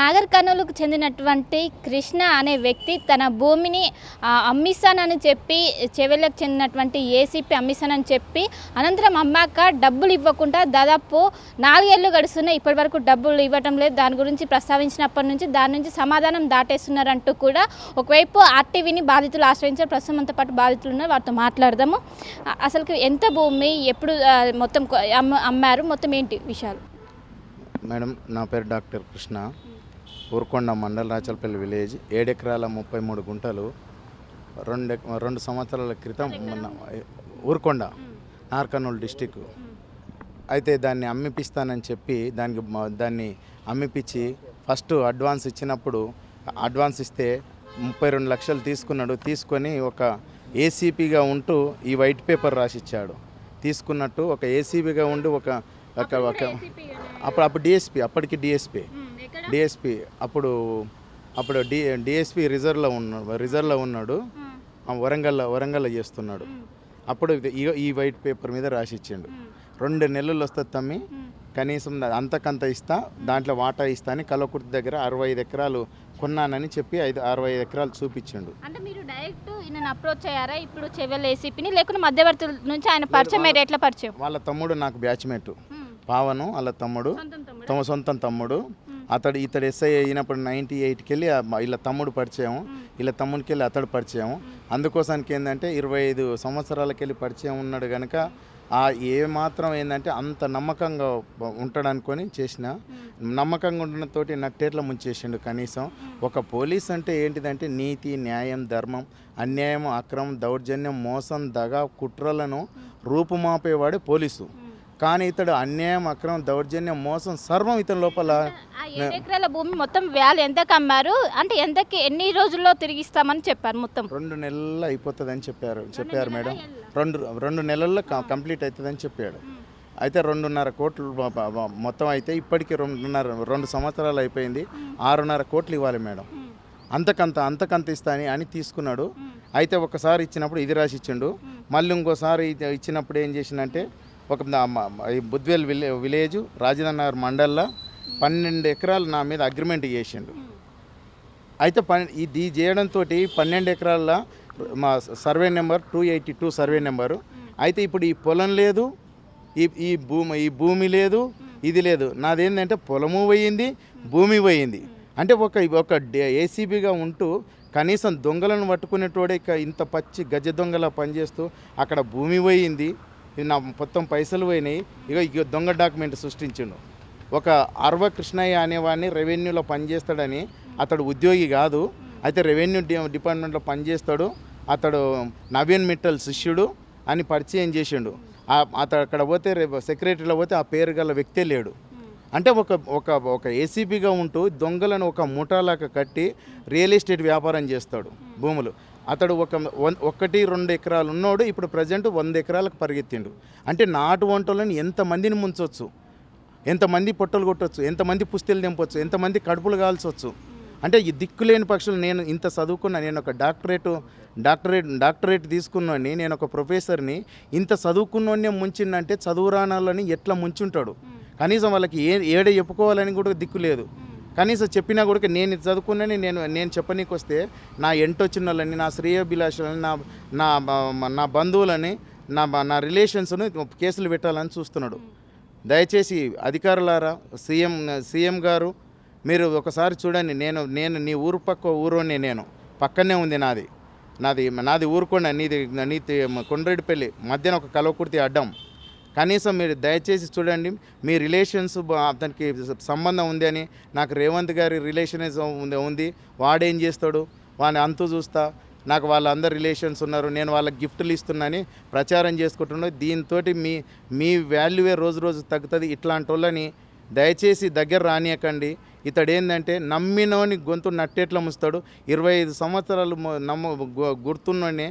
నాగర్ కర్నూలుకు చెందినటువంటి కృష్ణ అనే వ్యక్తి తన భూమిని అమ్మిస్తానని చెప్పి చెవెళ్ళకు చెందినటువంటి ఏసీపీ అమ్మిస్తానని చెప్పి అనంతరం అమ్మాక డబ్బులు ఇవ్వకుండా దాదాపు 4 ఏళ్ళు గడుస్తున్నాయి. ఇప్పటి వరకు డబ్బులు ఇవ్వటం లేదు. దాని గురించి ప్రస్తావించినప్పటి నుంచి దాని నుంచి సమాధానం దాటేస్తున్నారంటూ కూడా ఒకవైపు ఆర్టీవీని బాధితులు ఆశ్రయించారు. ప్రస్తుతం అంతా పాటు బాధితులు ఉన్నారు, వారితో మాట్లాడదాము. అసలు ఎంత భూమి ఎప్పుడు మొత్తం అమ్మారు, మొత్తం ఏంటి విషయాలు? మేడం, నా పేరు డాక్టర్ కృష్ణ. ఊరుకొండ మండల్ రాచలపల్లి విలేజ్ 7 ఎకరాల 33 గుంటలు 2 సంవత్సరాల క్రితం ఊరుకొండ నాగర్ కర్నూలు డిస్టిక్. అయితే దాన్ని అమ్మిపిస్తానని చెప్పి దాన్ని అమ్మిపించి ఫస్ట్ అడ్వాన్స్ ఇచ్చినప్పుడు అడ్వాన్స్ ఇస్తే 32 లక్షలు తీసుకున్నాడు. తీసుకొని ఒక ఏసీపీగా ఉంటూ ఈ వైట్ పేపర్ రాసిచ్చాడు. తీసుకున్నట్టు ఒక ఏసీబీగా ఉండి అప్పుడు అప్పటికి డిఎస్పీ అప్పుడు డిఎస్పీ రిజర్వ్లో ఉన్నాడు. వరంగల్లో చేస్తున్నాడు. అప్పుడు ఈ వైట్ పేపర్ మీద రాసిచ్చిండు. 2 నెలలు వస్తుంది తమ్మి, కనీసం అంతకంత ఇస్తా, దాంట్లో వాటా ఇస్తా అని కలకుర్తి దగ్గర 65 ఎకరాలు కొన్నానని చెప్పి 65 ఎకరాలు చూపించిండు. అంటే మీరు డైరెక్ట్ ఈయన అప్రోచ్ అయ్యారా ఇప్పుడు చెవెల్ ఏసీపీని, లేకుంటే మధ్యవర్తుల నుంచి ఆయన పరిచయం? ఎట్లా పరిచయం? వాళ్ళ తమ్ముడు నాకు బ్యాచ్మేట్ పావను, వాళ్ళ తమ్ముడు సొంతం తమ్ముడు. ఇతడు ఎస్ఐ అయినప్పుడు 98కి వెళ్ళి వీళ్ళ తమ్ముడు పరిచయం, వీళ్ళ తమ్ముడికి వెళ్ళి అతడు పరిచయం. అందుకోసానికి ఏంటంటే 25 సంవత్సరాలకి వెళ్ళి పరిచయం ఉన్నాడు కనుక ఏ మాత్రం ఏంటంటే అంత నమ్మకంగా ఉంటాడు అనుకొని చేసిన. నమ్మకంగా ఉండడంతోటి నట్టేట్ల ముంచేసిండు. కనీసం ఒక పోలీస్ అంటే ఏంటిదంటే నీతి, న్యాయం, ధర్మం, అన్యాయం, అక్రమం, దౌర్జన్యం, మోసం, దగ, కుట్రలను రూపుమాపేవాడే పోలీసు. కానీ ఇతడు అన్యాయం, అక్రమం, దౌర్జన్యం, మోసం సర్వం ఇతని లోపల. 7 ఎకరాల భూమి మొత్తం వాల్యూ ఎంతకు అమ్మారు? అంటే ఎన్ని రోజుల్లో తిరిగిస్తామని చెప్పారు? మొత్తం 2 నెలల్లో అయిపోతుందని చెప్పారు మేడం. 2 నెలల్లో కంప్లీట్ అవుతుందని చెప్పాడు. అయితే 2.5 కోట్లు మొత్తం అయితే ఇప్పటికీ 2 సంవత్సరాలు అయిపోయింది. 6.5 కోట్లు ఇవ్వాలి మేడం. అంతకంత ఇస్తా అని తీసుకున్నాడు. అయితే ఒకసారి ఇచ్చినప్పుడు ఇది రాసి ఇచ్చిండు. మళ్ళీ ఇంకోసారి ఇచ్చినప్పుడు ఏం చేసిందంటే ఒక బుద్వేల్ విలేజ్ రాజధాని నగర్ మండల్లో 12 ఎకరాలు నా మీద అగ్రిమెంట్ చేసిండు. అయితే ఇది చేయడంతో 12 ఎకరాల మా సర్వే నెంబర్ 282 సర్వే నెంబరు. అయితే ఇప్పుడు ఈ పొలం లేదు, ఈ భూమి లేదు, ఇది లేదు. నాదేంటంటే పొలము పోయింది, భూమి పోయింది. అంటే ఒక ఏసీబీగా ఉంటూ కనీసం దొంగలను పట్టుకునేటోడే ఇంత పచ్చి గజ దొంగలా పనిచేస్తూ అక్కడ భూమి పోయింది, నా మొత్తం పైసలు పోయినాయి. ఇక దొంగ డాక్యుమెంట్ సృష్టించిండు. ఒక అర్వ కృష్ణయ్య అనేవాడిని రెవెన్యూలో పనిచేస్తాడని, అతడు ఉద్యోగి కాదు, అయితే రెవెన్యూ డిపార్ట్మెంట్లో పనిచేస్తాడు, అతడు నవీన్ మిట్టల్ శిష్యుడు అని పరిచయం చేసిండు. అతడు అక్కడ పోతే సెక్రటరీలో పోతే ఆ పేరు గల వ్యక్తే లేడు. అంటే ఒక ఏసీపీగా ఉంటూ దొంగలను ఒక ముఠాలాగా కట్టి రియల్ ఎస్టేట్ వ్యాపారం చేస్తాడు భూములు. అతడు 1-2 ఎకరాలు ఉన్నాడు. ఇప్పుడు ప్రజెంట్ 100 ఎకరాలకు పరిగెత్తిండు. అంటే నాటు వంటలను ఎంతమందిని ముంచవచ్చు, ఎంతమంది పొట్టలు కొట్టవచ్చు, ఎంతమంది పుస్తెలు తెంపవచ్చు, ఎంతమంది కడుపులు కాల్చవచ్చు. అంటే ఈ దిక్కులేని పక్షులు. నేను ఇంత చదువుకున్నా, నేను ఒక డాక్టరేట్ తీసుకున్నాను, నేను ఒక ప్రొఫెసర్ని. ఇంత చదువుకున్నోనే ముంచిందంటే చదువురానాలని ఎట్లా ముంచుంటాడు? కనీసం వాళ్ళకి ఏడ చెప్పుకోవాలని కూడా దిక్కు లేదు. కనీసం చెప్పినా కూడా నేను చదువుకున్నాను, నేను చెప్పనీకి వస్తే నా ఎంటొచ్చిన వాళ్ళని, నా శ్రేయోభిలాషులని, నా బంధువులని, నా రిలేషన్స్ను కేసులు పెట్టాలని చూస్తున్నాడు. దయచేసి అధికారులారా, సీఎం గారు, మీరు ఒకసారి చూడండి. నేను నీ ఊరు ఊరోనే, నేను పక్కనే ఉంది నాది ఊరుకొండ, నీది కొండ్రెడ్డిపల్లి మధ్యన ఒక కలవకుర్తి అడ్డం. కనీసం మీరు దయచేసి చూడండి. మీ రిలేషన్స్ అతనికి సంబంధం ఉంది అని, నాకు రేవంత్ గారి రిలేషన్స్ ఉంది, వాడేం చేస్తాడు, వాడిని అంతు చూస్తా, నాకు వాళ్ళందరు రిలేషన్స్ ఉన్నారు, నేను వాళ్ళకి గిఫ్ట్లు ఇస్తున్నాని ప్రచారం చేసుకుంటున్నాను. దీంతో మీ వాల్యూవే రోజు తగ్గుతుంది. ఇట్లాంటి వాళ్ళని దయచేసి దగ్గర రానియకండి. ఇతడేందంటే నమ్మినోని గొంతు నట్టేట్లా ముస్తాడు. 25 సంవత్సరాలు గుర్తున్నోనే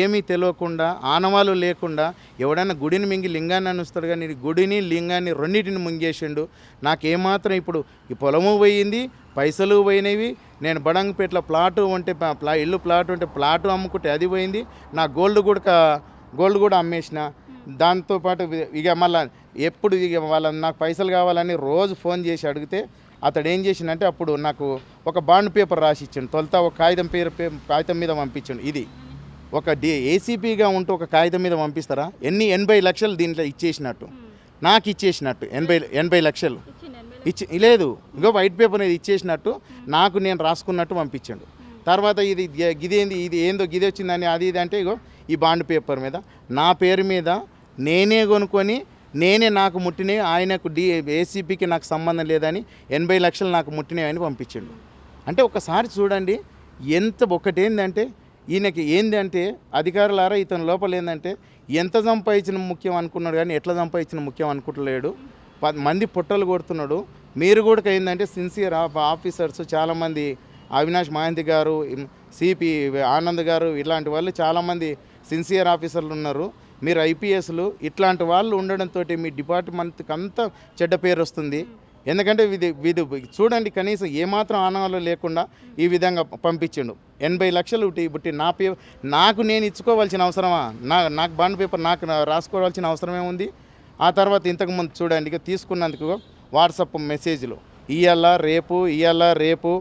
ఏమీ తెలియకుండా, ఆనవాళ్ళు లేకుండా ఎవడైనా గుడిని మింగి లింగాన్ని అనుస్తాడు. కానీ గుడిని లింగాన్ని రెండింటిని ముంగేసిండు. నాకేమాత్రం ఇప్పుడు ఈ పొలము పోయింది, పైసలు పోయినవి. నేను బడంగపేటలో ఇల్లు ప్లాట్ ఉంటే ప్లాటు అమ్ముకుంటే అది పోయింది. నా గోల్డ్ కూడా అమ్మేసిన. దాంతోపాటు ఇక మళ్ళీ ఎప్పుడు ఇక నాకు పైసలు కావాలని రోజు ఫోన్ చేసి అడిగితే అతడు ఏం చేసిండంటే అప్పుడు నాకు ఒక బాండ్ పేపర్ రాసి ఇచ్చిండు. తొలుత ఒక కాగితం మీద పంపించిండు. ఇది ఒక ఏసీపీగా ఉంటూ ఒక కాగితం మీద పంపిస్తారా? 80 లక్షలు దీంట్లో ఇచ్చేసినట్టు, నాకు ఇచ్చేసినట్టు 80 లక్షలు లేదు, ఇంకో వైట్ పేపర్ అనేది ఇచ్చేసినట్టు నాకు నేను రాసుకున్నట్టు పంపించాడు. తర్వాత ఇది ఏందో గిది వచ్చిందని అది ఇది అంటే ఇగో ఈ బాండ్ పేపర్ మీద నా పేరు మీద నేనే కొనుక్కొని నేనే నాకు ముట్టినవి, ఆయనకు ఏసీపీకి నాకు సంబంధం లేదని 80 లక్షలు నాకు ముట్టినవి అని పంపించాడు. అంటే ఒకసారి చూడండి ఎంత ఒకటేందంటే ఈయనకి ఏంటంటే అధికారులారా ఇతని లోపల ఏంటంటే ఎంత సంపాదించిన ముఖ్యం అనుకున్నాడు కానీ ఎట్లా సంపాదించిన ముఖ్యం అనుకుంటలేడు. 10 మంది పుట్టలు కొడుతున్నాడు. మీరు కూడా ఏంటంటే సిన్సియర్ ఆఫీసర్స్ చాలామంది, అవినాష్ మహంతి గారు, సిపి ఆనంద్ గారు, ఇలాంటి వాళ్ళు చాలామంది సిన్సియర్ ఆఫీసర్లు ఉన్నారు. మీరు ఐపీఎస్లు ఇట్లాంటి వాళ్ళు ఉండడంతో మీ డిపార్ట్మెంట్కి అంతా చెడ్డ పేరు వస్తుంది. ఎందుకంటే ఇది చూడండి కనీసం ఏమాత్రం ఆనవాళ్ళు లేకుండా ఈ విధంగా పంపించిండు. 80 లక్షలు బుట్టి నాకు నేను ఇచ్చుకోవాల్సిన అవసరమా? నాకు బాండ్ పేపర్ నాకు రాసుకోవాల్సిన అవసరమే ఉంది. ఆ తర్వాత ఇంతకుముందు చూడండి ఇక తీసుకున్నందుకు వాట్సాప్ మెసేజ్లు ఇవాళ రేపు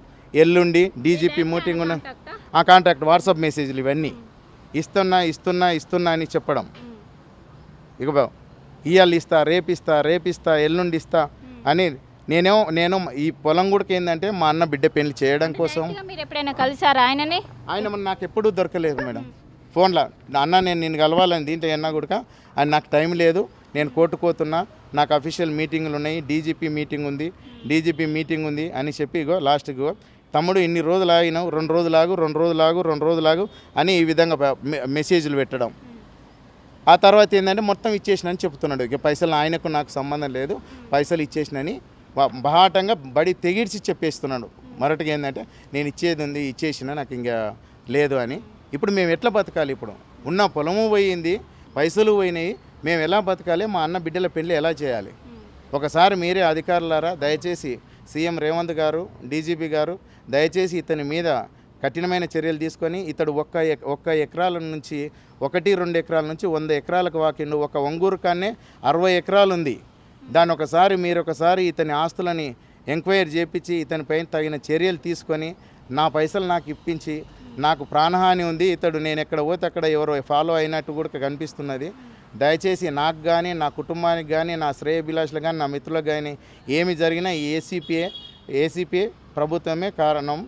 ఎల్లుండి డీజీపీ మీటింగ్ ఉన్న ఆ కాంటాక్ట్ వాట్సాప్ మెసేజ్లు ఇవన్నీ ఇస్తున్నా అని చెప్పడం. ఇక ఇవాళ రేపిస్తా ఎల్లుండి ఇస్తా అని నేను ఈ పొలం కూడా ఏంటంటే మా అన్న బిడ్డ పెళ్లి చేయడం కోసం. మీరు ఎప్పుడైనా కలిసారా ఆయనని? ఆయన నాకు ఎప్పుడూ దొరకలేదు మేడం. ఫోన్లో అన్న నేను కలవాలని దీంట్లో అన్నా కూడా ఆయన నాకు టైం లేదు, నేను కోర్టుకు పోతున్నా, నాకు అఫీషియల్ మీటింగులు ఉన్నాయి, డీజీపీ మీటింగ్ ఉంది అని చెప్పి ఇగో లాస్ట్కి తమ్ముడు ఇన్ని రోజులు ఆగినావు, 2 రోజులు ఆగు అని ఈ విధంగా మెసేజ్లు పెట్టడం. ఆ తర్వాత ఏంటంటే మొత్తం ఇచ్చేసినని చెప్తున్నాడు. ఇక పైసలు ఆయనకు నాకు సంబంధం లేదు, పైసలు ఇచ్చేసినని బహాటంగా బడి తెగిడ్చి చెప్పేస్తున్నాడు. మరొకటిగా ఏంటంటే నేను ఇచ్చేది ఉంది, ఇచ్చేసిన, నాకు ఇంకా లేదు అని. ఇప్పుడు మేము ఎట్లా బతకాలి? ఇప్పుడు ఉన్న పొలము పోయింది, పైసలు పోయినాయి, మేము ఎలా బతకాలి? మా అన్న బిడ్డల పెళ్ళి ఎలా చేయాలి? ఒకసారి మీరే అధికారులారా దయచేసి సీఎం రేవంత్ గారు, డీజీపీ గారు దయచేసి ఇతని మీద కఠినమైన చర్యలు తీసుకొని ఇతడు ఒక్క ఎకరాల నుంచి 1-2 ఎకరాల నుంచి 100 ఎకరాలకు వాకిండు. ఒక ఒంగూరు కాన్నే 60 ఎకరాలు ఉంది. దాని మీరు ఒకసారి ఇతని ఆస్తులని ఎంక్వైరీ చేపించి ఇతనిపైన తగిన చర్యలు తీసుకొని నా పైసలు నాకు ఇప్పించి, నాకు ప్రాణహాని ఉంది, ఇతడు నేను ఎక్కడ పోతే అక్కడ ఎవరో ఫాలో అయినట్టు కూడా కనిపిస్తున్నది. దయచేసి నాకు కానీ, నా కుటుంబానికి కానీ, నా శ్రేయభిలాషులు కానీ, నా మిత్రులకు కానీ ఏమి జరిగినా ఏసీపీ ప్రభుత్వమే కారణం.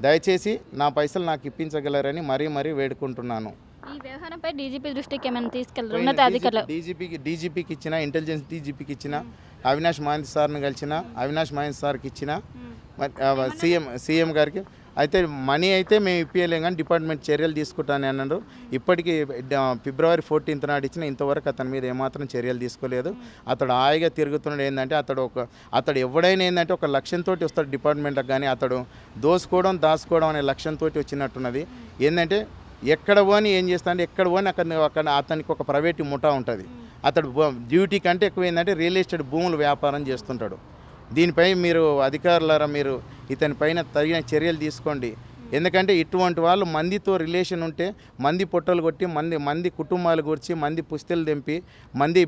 దయచేసి నా పైసలు నాకు ఇప్పించగలరని మరీ వేడుకుంటున్నాను. ఈ వ్యవహారంపై డీజీపీ దృష్టికి ఏమైనా తీసుకెళ్లారు ఉన్నతాధికారులు? డీజీపీకి ఇచ్చిన, ఇంటెలిజెన్స్ డీజీపీకి ఇచ్చిన, అవినాష్ మహంతి సార్ని కలిసిన, అవినాష్ మహంతి సార్కి ఇచ్చిన, సీఎం గారికి అయితే మనీ అయితే మేము ఇప్పించలేం కానీ డిపార్ట్మెంట్ చర్యలు తీసుకుంటానని అన్నారు. ఇప్పటికీ ఫిబ్రవరి 14th నాడు ఇచ్చిన, ఇంతవరకు అతని మీద ఏమాత్రం చర్యలు తీసుకోలేదు. అతడు హాయిగా తిరుగుతున్నాడు. ఏంటంటే అతడు ఎవడైనా ఏంటంటే ఒక లక్ష్యంతో వస్తాడు డిపార్ట్మెంట్కి, కానీ అతడు దాచుకోవడం అనే లక్ష్యంతో వచ్చినట్టున్నది. ఏంటంటే ఎక్కడ పోని ఏం చేస్తాడంటే ఎక్కడ పోని అక్కడ అతనికి ఒక ప్రైవేట్ ముఠా ఉంటుంది. అతడు డ్యూటీ కంటే ఎక్కువ ఏంటంటే రియల్ ఎస్టేట్ భూములు వ్యాపారం చేస్తుంటాడు. దీనిపై మీరు అధికారులారా మీరు ఇతని పైన తగిన చర్యలు తీసుకోండి. ఎందుకంటే ఇటువంటి వాళ్ళు మందితో రిలేషన్ ఉంటే మంది పొట్టలు కొట్టి మంది కుటుంబాలు గురించి మంది పుస్తలు తెంపి మంది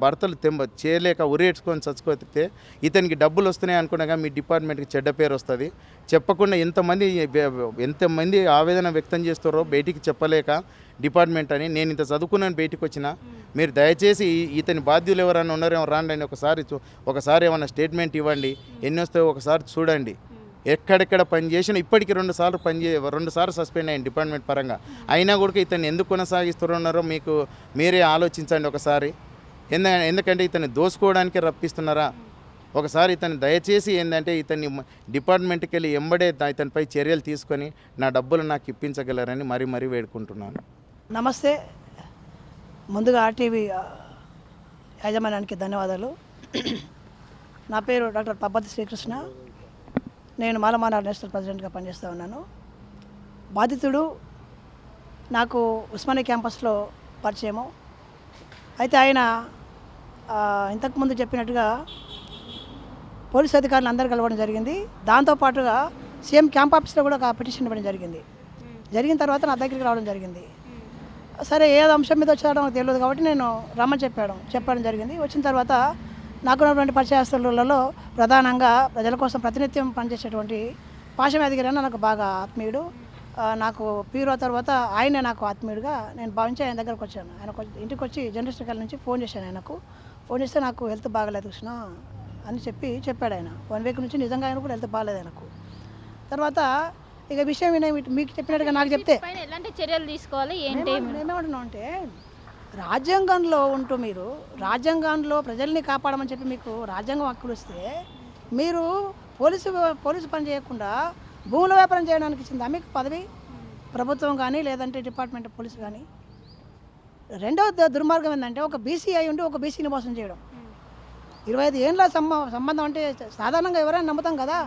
భర్తలు చేయలేక ఉరేడ్చుకొని చచ్చిపోతే ఇతనికి డబ్బులు వస్తున్నాయి అనుకున్నాగా మీ డిపార్ట్మెంట్కి చెడ్డ పేరు వస్తుంది. చెప్పకుండా ఎంతమంది ఆవేదన వ్యక్తం చేస్తారో బయటికి చెప్పలేక డిపార్ట్మెంట్ అని. నేను ఇంత చదువుకున్నాను బయటికి వచ్చిన, మీరు దయచేసి ఇతని బాధ్యులు ఎవరైనా ఉన్నారేమో రాండి అని ఒకసారి ఏమైనా స్టేట్మెంట్ ఇవ్వండి. ఎన్ని వస్తాయో ఒకసారి చూడండి. ఎక్కడెక్కడ పనిచేసిన ఇప్పటికీ 2 సార్లు సస్పెండ్ అయ్యింది డిపార్ట్మెంట్ పరంగా. అయినా కూడా ఇతన్ని ఎందుకు కొనసాగిస్తున్నారో మీరే ఆలోచించండి ఒకసారి. ఎందుకంటే ఇతన్ని దోసుకోవడానికి రప్పిస్తున్నారా? ఒకసారి ఇతను దయచేసి ఏంటంటే ఇతన్ని డిపార్ట్మెంట్కి వెళ్ళి ఎంబడే ఇతనిపై చర్యలు తీసుకొని నా డబ్బులు నాకు ఇప్పించగలరని మరీ వేడుకుంటున్నాను. నమస్తే. ముందుగా ఆర్టీవీ యాజమాన్యానికి ధన్యవాదాలు. నా పేరు డాక్టర్ పబ్బతి శ్రీకృష్ణ. నేను మాలమానార్ నేషనల్ ప్రెసిడెంట్గా పనిచేస్తూ ఉన్నాను. బాధితుడు నాకు ఉస్మానియా క్యాంపస్లో పరిచయము. అయితే ఆయన ఇంతకుముందు చెప్పినట్టుగా పోలీస్ అధికారులు అందరూ కలవడం జరిగింది. దాంతోపాటుగా సీఎం క్యాంప్ ఆఫీస్లో కూడా ఒక పిటిషన్ ఇవ్వడం జరిగింది. జరిగిన తర్వాత నా దగ్గరికి రావడం జరిగింది. సరే ఏ అంశం మీద వచ్చాడో నాకు తెలియదు కాబట్టి నేను రమ్మని చెప్పడం జరిగింది. వచ్చిన తర్వాత నాకున్నటువంటి పరిచయస్తులలో ప్రధానంగా ప్రజల కోసం ప్రతినిత్యం పనిచేసేటువంటి పాషం యాదగిరి అన్న నాకు బాగా ఆత్మీయుడు. నాకు పీరో తర్వాత ఆయనే నాకు ఆత్మీయుడిగా నేను భావించి ఆయన దగ్గరకు వచ్చాను. ఆయన ఇంటికి వచ్చి జర్నలిస్ట్ కాల్ నుంచి ఫోన్ చేశాను. ఆయనకు ఫోన్ చేస్తే నాకు హెల్త్ బాగలేదు కృష్ణ అని చెప్పాడు ఆయన. 1 వీక్ నుంచి నిజంగా ఆయన కూడా హెల్త్ బాగలేదు ఆయనకు. తర్వాత ఇక విషయం మీకు చెప్పినట్టుగా నాకు చెప్తే ఎలాంటి చర్యలు తీసుకోవాలి ఏంటి? ఏమంటున్నాం అంటే రాజ్యాంగంలో ఉంటూ మీరు రాజ్యాంగంలో ప్రజల్ని కాపాడమని చెప్పి మీకు రాజ్యాంగం హక్కులు ఇస్తే మీరు పోలీసు పని చేయకుండా భూముల వ్యాపారం చేయడానికి ఇచ్చిందా మీకు పదవి? ప్రభుత్వం కానీ లేదంటే డిపార్ట్మెంట్ పోలీసు కానీ. రెండవ దుర్మార్గం ఏంటంటే ఒక బీసీ అయి ఉండి ఒక బీసీని మోసం చేయడం. 25 ఏళ్ళ సంబంధం అంటే సాధారణంగా ఎవరైనా నమ్ముతాం కదా.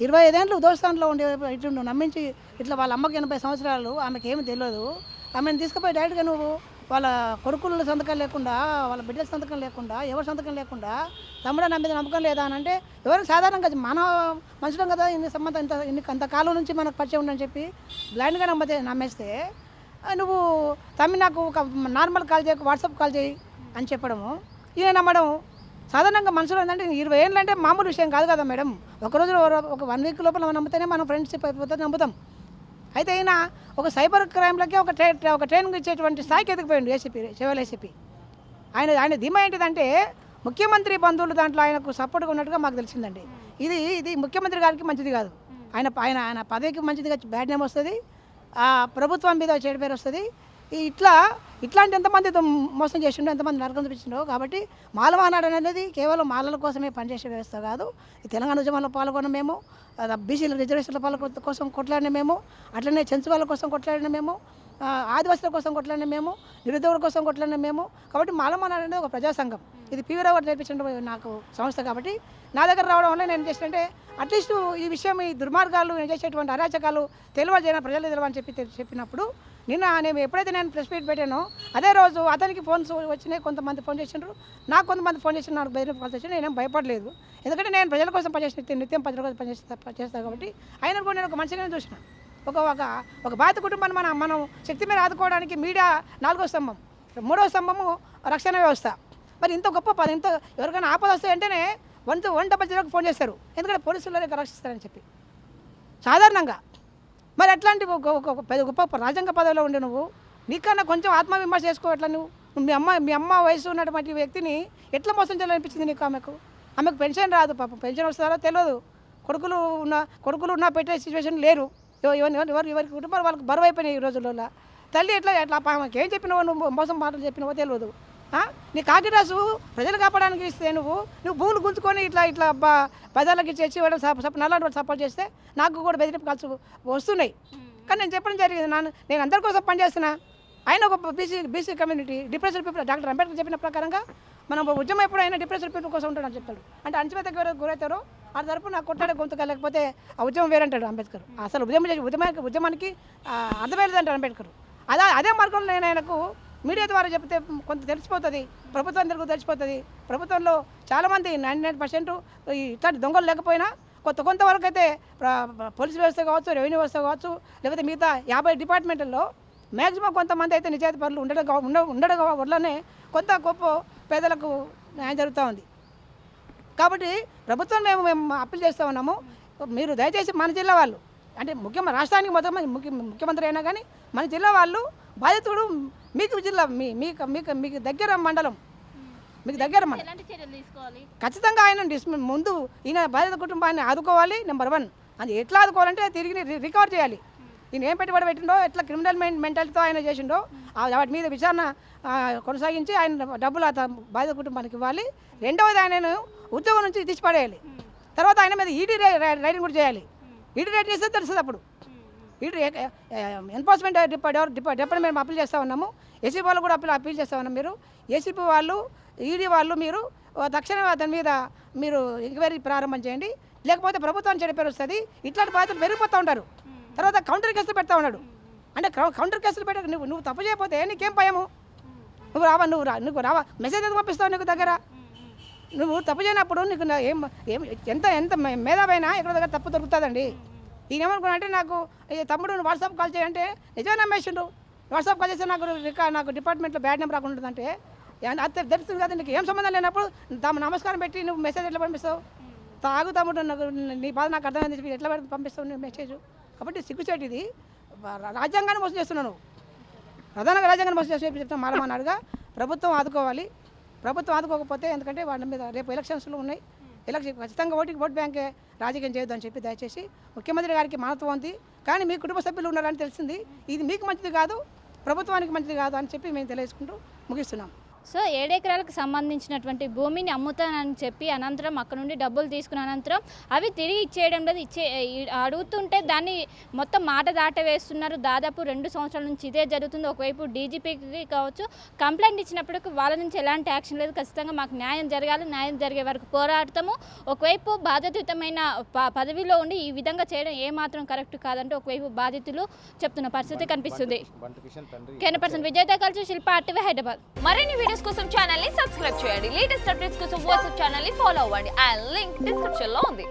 25 ఏళ్ళు ఉదోస్థానంలో ఉండే ఇటు నువ్వు నమ్మించి ఇట్లా వాళ్ళ అమ్మకి 80 సంవత్సరాలు, ఆమెకి ఏమి తెలియదు, ఆమెను తీసుకుపోయి డైరెక్ట్గా నువ్వు వాళ్ళ కొడుకుల సంతకం లేకుండా వాళ్ళ బిడ్డల సంతకం లేకుండా ఎవరి సంతకం లేకుండా తమ్ముడు నా మీద నమ్మకం లేదా అని అంటే ఎవరు సాధారణంగా మన మనుషులం కదా, ఇన్ని సంబంధం అంత కాలం నుంచి మనకు పరిచయం ఉందని చెప్పి బ్లైండ్గా నమ్మేస్తే నువ్వు తమ్మి నాకు ఒక నార్మల్ కాల్ చేయి, వాట్సాప్ కాల్ చేయి అని చెప్పడము, ఈయన నమ్మడం. సాధారణంగా మనుషులు ఏంటంటే 20 ఏళ్ళు అంటే మామూలు విషయం కాదు కదా మేడం. ఒకరోజు ఒక 1 వీక్ లోపల నమ్మితేనే మనం ఫ్రెండ్షిప్ అయిపోతే నమ్ముతాం. అయితే ఈయన ఒక సైబర్ క్రైమ్లకే ఒక ట్రైనింగ్ ఇచ్చేటువంటి స్థాయికి ఎదిగిపోయింది ఏసీపీ. ఆయన ధీమా ఏంటిదంటే ముఖ్యమంత్రి బంధువులు దాంట్లో ఆయనకు సపోర్ట్గా ఉన్నట్టుగా మాకు తెలిసిందండి. ఇది ముఖ్యమంత్రి గారికి మంచిది కాదు. ఆయన పదవికి మంచిదిగా బ్యాడ్ నేమ్ వస్తుంది, ఆ ప్రభుత్వం మీద చెడు పేరు వస్తుంది. ఇట్లాంటి ఎంతమంది మోసం చేసిండో, ఎంతమంది నరకం చూపించిండో. కాబట్టి మాలవానాడు అనేది కేవలం మాలల కోసమే పనిచేసే వ్యవస్థ కాదు. ఈ తెలంగాణ ఉద్యమంలో పాల్గొన్న మేము, బీసీల రిజర్వేషన్ల కోసం కొట్లాడిన మేము, అట్లనే చెంచు వాళ్ళ కోసం కొట్లాడిన మేము, ఆదివాసుల కోసం కొట్లాడిన మేము, నిరుద్యోగుల కోసం కొట్లాడిన మేము. కాబట్టి మాలవానాడు అనేది ఒక ప్రజా సంఘం. ఇది పీవీరావు గారు నేర్పించిన నాకు సంస్థ. కాబట్టి నా దగ్గర రావడం వల్ల నేను చేసినంటే అట్లీస్ట్ ఈ విషయం, ఈ దుర్మార్గాలు నేను చేసేటువంటి అరాచకాలు తెలియజేయడం, ప్రజలు తెలియని చెప్పినప్పుడు నేను ఎప్పుడైతే నేను ప్రెస్ మీట్ పెట్టానో అదే రోజు అతనికి ఫోన్స్ వచ్చినాయి. కొంతమంది ఫోన్ చేసినారు, నాకు కొంతమంది ఫోన్ చేసిన, నాకు బెదిరింపు కాల్స్ వచ్చి నేనేం భయపడలేదు. ఎందుకంటే నేను ప్రజల కోసం పనిచేసిన, నిత్యం ప్రజల కోసం పనిచేస్తాను. కాబట్టి ఆయన కూడా నేను ఒక మనిషిగానే చూసిన. ఒక బాధిత కుటుంబాన్ని మనం శక్తి మీద ఆదుకోవడానికి మీడియా 4వ స్తంభం, 3వ స్తంభము రక్షణ వ్యవస్థ. మరి ఇంత గొప్ప ఇంత ఎవరికైనా ఆపద వస్తే వెంటనే 100 ఫోన్ చేస్తారు, ఎందుకంటే పోలీసులు రక్షిస్తారని చెప్పి సాధారణంగా. మరి అట్లాంటి గొప్ప రాజ్యాంగ పదవిలో ఉండే నువ్వు నీకన్నా కొంచెం ఆత్మవిమర్శ చేసుకో. ఎట్లా నువ్వు మీ అమ్మ వయసు ఉన్నటువంటి వ్యక్తిని ఎట్లా మోసం చేయాలనిపించింది నీకు? ఆమెకు పెన్షన్ రాదు, పాపం పెన్షన్ వస్తుందో తెలియదు. కొడుకులు ఉన్న పెట్టే సిచ్యువేషన్ లేరు. ఎవరి కుటుంబాలు వాళ్ళకి బరువు అయిపోయినాయి ఈ రోజుల్లో. తల్లి ఎట్లా ఆమెకి ఏం చెప్పినావో, నువ్వు మోసం మాటలు చెప్పినావో తెలియదు. నీ కాకిరాసు ప్రజలు కాపాడడానికి ఇస్తే నువ్వు భూములు గుంజుకొని ఇట్లా బజార్లకి చేసి నల్లాంటి వాళ్ళు సపోర్ట్ చేస్తే నాకు కూడా బెదిరింపు కాల్సి వస్తున్నాయి. కానీ నేను చెప్పడం జరిగింది, నేను అందరి కోసం పనిచేస్తున్నా. ఆయన ఒక BC community depression people, doctor Ambedkar చెప్పిన ప్రకారంగా మనం ఉద్యమం ఎప్పుడైనా డిప్రెషన్ పీపుల్ కోసం ఉంటాడని చెప్తాడు. అంటే అణచివేతకు గురవుతారో ఆ తరపు నాకు కొట్టాడే గొంతుగా, లేకపోతే ఆ ఉద్యమం వేరంటాడు అంబేద్కర్. అసలు ఉద్యమానికి అర్థమయ్యేదంటాడు అంబేద్కర్. అదే మార్గంలో నేను ఆయనకు మీడియా ద్వారా చెప్తే కొంత తెలిసిపోతుంది, ప్రభుత్వం దగ్గర తెలిసిపోతుంది. ప్రభుత్వంలో చాలామంది 99% ఇట్లాంటి దొంగలు లేకపోయినా కొంతవరకు అయితే పోలీస్ వ్యవస్థ కావచ్చు, రెవెన్యూ వ్యవస్థ కావచ్చు, లేకపోతే మిగతా 50 డిపార్ట్మెంట్లలో మ్యాక్సిమం కొంతమంది అయితే నిజాయితీ పనులు ఉండడం వల్లనే కొంత గొప్ప పేదలకు న్యాయం జరుగుతూ ఉంది. కాబట్టి ప్రభుత్వం మేము అప్పీల్ చేస్తూ ఉన్నాము, మీరు దయచేసి మన జిల్లా వాళ్ళు, అంటే రాష్ట్రానికి మొత్తం ముఖ్యమంత్రి అయినా కానీ మన జిల్లా వాళ్ళు బాధితుడు మీకు జిల్లా మీకు దగ్గర మండలం, మీకు దగ్గర ఖచ్చితంగా ఆయన ముందు ఈయన బాధిత కుటుంబాన్ని ఆదుకోవాలి. నెంబర్ 1 అది ఎట్లా ఆదుకోవాలంటే తిరిగి రికవర్ చేయాలి. ఈయన ఏం పెట్టుబడి పెట్టిండో, ఎట్లా క్రిమినల్ మెంటాలిటీతో ఆయన చేసిండో వాటి మీద విచారణ కొనసాగించి ఆయన డబ్బులు బాధిత కుటుంబానికి ఇవ్వాలి. రెండవది ఆయనను ఉద్యోగం నుంచి తీసిపడేయాలి. తర్వాత ఆయన మీద ఈడీ రైడింగ్ కూడా చేయాలి. ఈడీ రైడ్ చేస్తే తెలుస్తుంది. అప్పుడు ఈడీ ఎన్ఫోర్స్మెంట్ డిపార్ట్మెంట్ మేము అప్పీల్ చేస్తూ ఉన్నాము. ఏసీపీ వాళ్ళు కూడా అప్పీల్ చేస్తూ ఉన్నాం. మీరు ఏసీపీ వాళ్ళు, ఈడీ వాళ్ళు మీరు తక్షణమే అతని మీద మీరు ఎంక్వైరీ ప్రారంభం చేయండి. లేకపోతే ప్రభుత్వాన్ని చెడు పేరు వస్తుంది. ఇట్లాంటి బాధ్యతలు పెరిగిపోతూ ఉంటారు. తర్వాత కౌంటర్ కేసులు పెడతా ఉన్నాడు. అంటే కౌంటర్ కేసులు పెట్టక నువ్వు తప్పు చేయకపోతే నీకేం భయము? నువ్వు రావా మెసేజ్ ఎందుకు పంపిస్తావు? నీకు దగ్గర నువ్వు తప్పు చేయనప్పుడు నీకు ఎంత మేధావైనా ఎక్కడ దగ్గర తప్పు దొరుకుతుందండి. ఈయన ఏమనుకున్నా అంటే నాకు తమ్ముడు వాట్సాప్ కాల్ చేయంటే నిజమే నమ్మేసిండు. వాట్సాప్ కాల్ చేస్తే నాకు డిపార్ట్మెంట్లో బ్యాడ్ నెంబర్ రాకుండా ఉంటుందంటే అంతే తెలుస్తుంది కదా, నీకు ఏం సంబంధం లేనప్పుడు తమ నమస్కారం పెట్టి నువ్వు మెసేజ్ ఎట్లా పంపిస్తావు? తాగు తమ్ముడు, నాకు నీ బాధ నాకు అర్థమైంది చెప్పి ఎట్లా పంపిస్తావు నువ్వు మెసేజ్? కాబట్టి సిగ్గుచేటు ఇది. రాజ్యాంగాన్ని మోసం చేస్తున్నావు నువ్వు, ప్రధానంగా రాజ్యాంగాన్ని మోసం చేసి చెప్తాను. మాలమానాడుగా ప్రభుత్వం ఆదుకోవాలి. ప్రభుత్వం ఆదుకోకపోతే, ఎందుకంటే వాళ్ళ మీద రేపు ఎలక్షన్స్లో ఉన్నాయి, ఎలక్షన్ ఖచ్చితంగా ఓటు బ్యాంకే రాజకీయం చేయొద్దు అని చెప్పి దయచేసి ముఖ్యమంత్రి గారికి మానత్వం ఉంది, కానీ మీ కుటుంబ సభ్యులు ఉన్నారని తెలిసింది. ఇది మీకు మంచిది కాదు, ప్రభుత్వానికి మంచిది కాదు అని చెప్పి మేము తెలియజేసుకుంటూ ముగిస్తున్నాం. సో 7 ఎకరాలకు సంబంధించినటువంటి భూమిని అమ్ముతానని చెప్పి అనంతరం అక్కడ నుండి డబ్బులు తీసుకున్న అనంతరం అవి తిరిగి ఇచ్చేయడం లేదు. అడుగుతుంటే దాన్ని మొత్తం మాట దాట వేస్తున్నారు. దాదాపు 2 సంవత్సరాల నుంచి ఇదే జరుగుతుంది. ఒకవైపు డీజీపీకి కావచ్చు కంప్లైంట్ ఇచ్చినప్పటికీ వాళ్ళ నుంచి ఎలాంటి యాక్షన్ లేదు. ఖచ్చితంగా మాకు న్యాయం జరగాలి, న్యాయం జరిగే వరకు పోరాడతాము. ఒకవైపు బాధ్యతయుతమైన పదవిలో ఉండి ఈ విధంగా చేయడం ఏమాత్రం కరెక్ట్ కాదంటే ఒకవైపు బాధితులు చెప్తున్న పరిస్థితి కనిపిస్తుంది. కెన్ పర్సన్ విజయ్తో కలిసి శిల్ప ఆర్టీవీ హైదరాబాద్. మరిన్ని వీడియోస్ కోసం ఛానల్ ని సబ్స్క్రైబ్ చేయండి. లేటెస్ట్ అప్డేట్స్ కోసం వాట్సాప్ ఛానల్ ని ఫాలో అవ్వండి. ఆ లింక్ డిస్క్రిప్షన్ లో ఉంది.